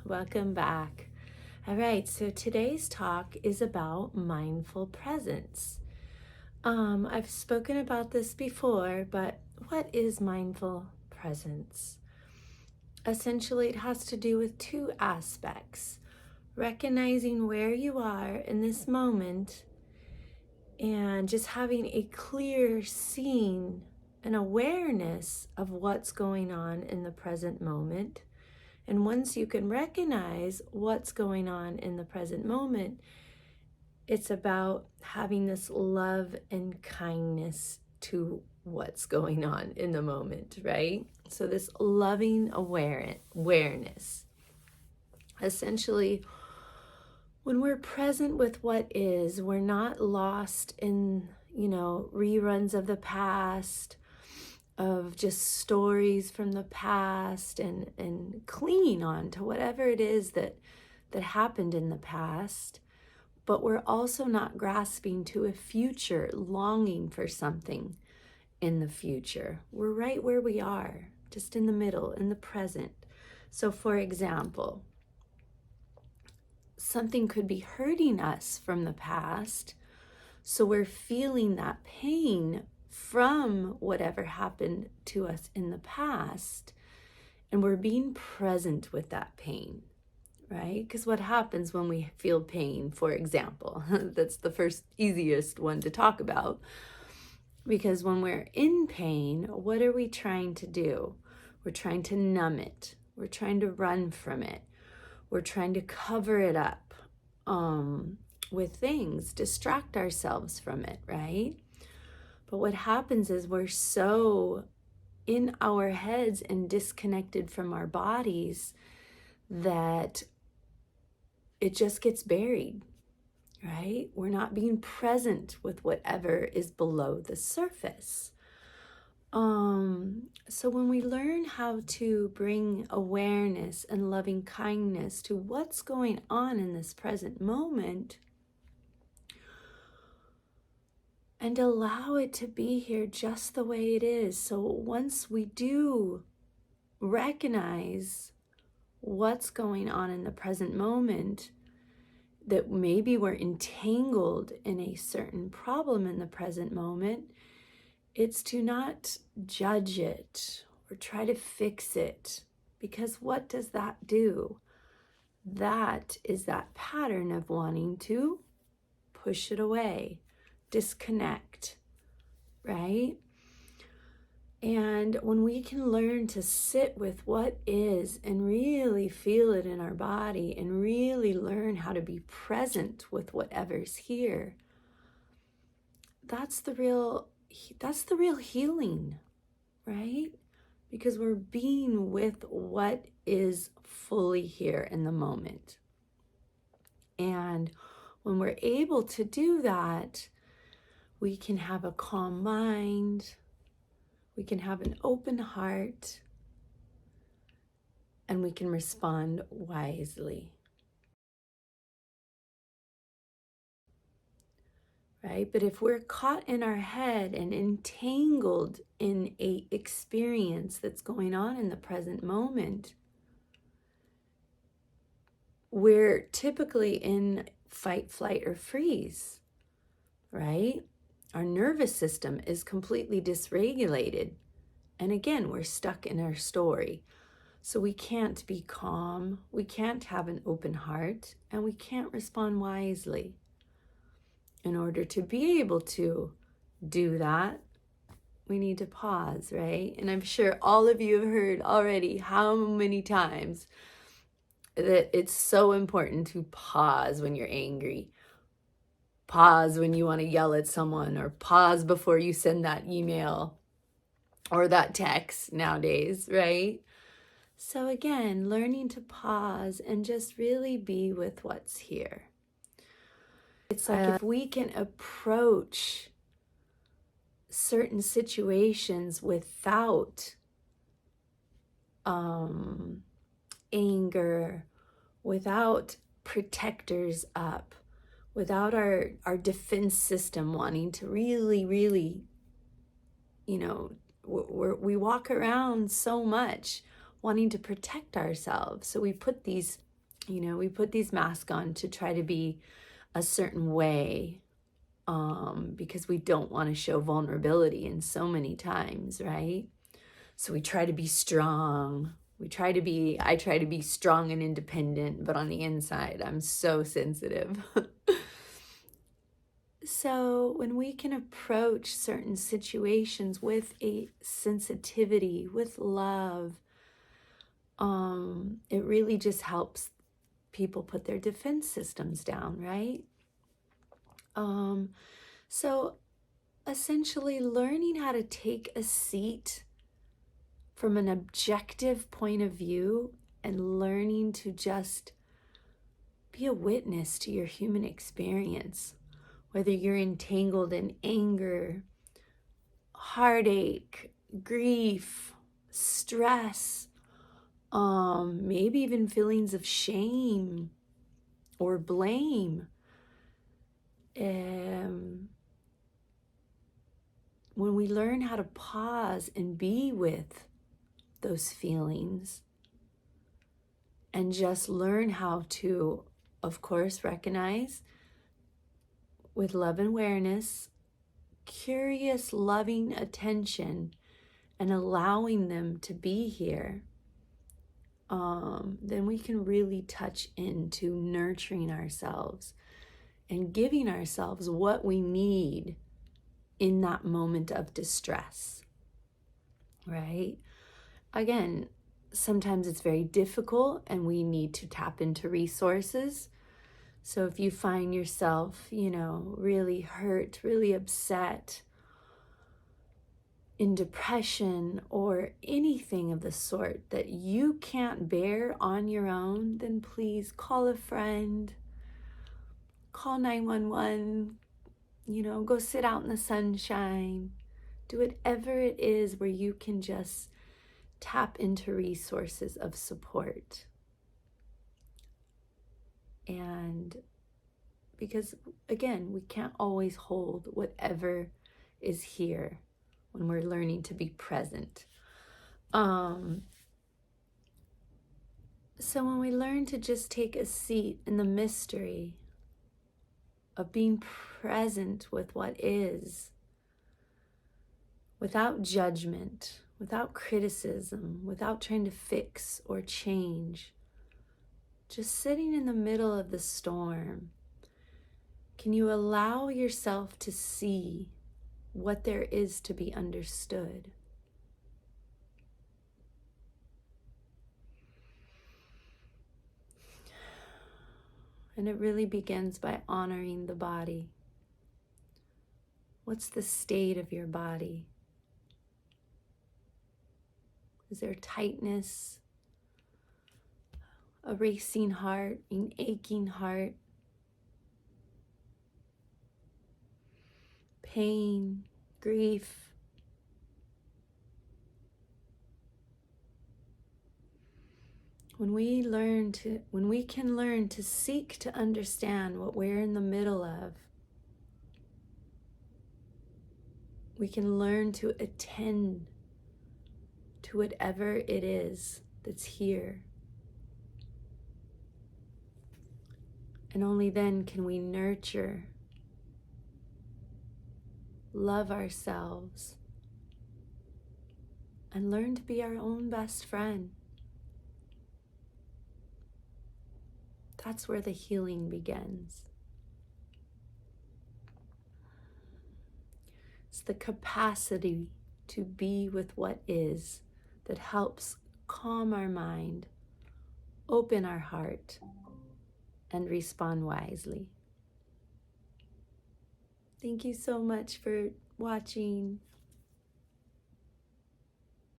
Welcome back. All right, so today's talk is about mindful presence. I've spoken about this before, but what is mindful presence? Essentially, it has to do with two aspects: recognizing where you are in this moment and just having a clear seeing and awareness of what's going on in the present moment. And once you can recognize what's going on in the present moment, it's about having this love and kindness to what's going on in the moment, right? So this loving awareness. Essentially, when we're present with what is, we're not lost in, reruns of the past, of just stories from the past, and clinging on to whatever it is that happened in the past. But we're also not grasping to a future, longing for something in the future. We're right where we are, just in the middle, in the present. So for example, something could be hurting us from the past, so we're feeling that pain from whatever happened to us in the past, and we're being present with that pain, right? Because what happens when we feel pain, for example, that's the first easiest one to talk about, because when we're in pain, what are we trying to do? We're trying to numb it. We're trying to run from it. We're trying to cover it up with things, distract ourselves from it, right? But what happens is we're so in our heads and disconnected from our bodies that it just gets buried, right? We're not being present with whatever is below the surface. So when we learn how to bring awareness and loving kindness to what's going on in this present moment, and allow it to be here just the way it is. So once we do recognize what's going on in the present moment, that maybe we're entangled in a certain problem in the present moment, it's to not judge it or try to fix it. Because what does that do? That is that pattern of wanting to push it away, disconnect, right? And when we can learn to sit with what is and really feel it in our body and really learn how to be present with whatever's here, that's the real healing, right? Because we're being with what is fully here in the moment. And when we're able to do that, we can have a calm mind, we can have an open heart, and we can respond wisely. Right? But if we're caught in our head and entangled in a experience that's going on in the present moment, we're typically in fight, flight, or freeze, right? Our nervous system is completely dysregulated. And again, we're stuck in our story. So we can't be calm, we can't have an open heart, and we can't respond wisely. In order to be able to do that, we need to pause, right? And I'm sure all of you have heard already how many times that it's so important to pause when you're angry. Pause when you want to yell at someone, or pause before you send that email or that text nowadays, right? So again, learning to pause and just really be with what's here. It's like if we can approach certain situations without anger, without protectors up, without our defense system wanting to really, we walk around so much wanting to protect ourselves. So we put these We put these masks on to try to be a certain way, because we don't want to show vulnerability in so many times, right? So we try to be strong. I try to be strong and independent, but on the inside, I'm so sensitive. So when we can approach certain situations with a sensitivity, with love, it really just helps people put their defense systems down, right? So essentially learning how to take a seat from an objective point of view and learning to just be a witness to your human experience, whether you're entangled in anger, heartache, grief, stress, maybe even feelings of shame or blame. When we learn how to pause and be with those feelings and just learn how to, of course, recognize with love and awareness, curious, loving attention, and allowing them to be here, then we can really touch into nurturing ourselves and giving ourselves what we need in that moment of distress, right? Again, sometimes it's very difficult and we need to tap into resources. So if you find yourself, really hurt, really upset, in depression or anything of the sort that you can't bear on your own, then please call a friend, call 911, go sit out in the sunshine, do whatever it is where you can just tap into resources of support. And because, again, we can't always hold whatever is here when we're learning to be present. So when we learn to just take a seat in the mystery of being present with what is, without judgment, without criticism, without trying to fix or change, just sitting in the middle of the storm, can you allow yourself to see what there is to be understood? And it really begins by honoring the body. What's the state of your body? Is there tightness, a racing heart, an aching heart, pain, grief? When we can learn to seek to understand what we're in the middle of, we can learn to attend to whatever it is that's here. And only then can we nurture, love ourselves, and learn to be our own best friend. That's where the healing begins. It's the capacity to be with what is that helps calm our mind, open our heart, and respond wisely. Thank you so much for watching.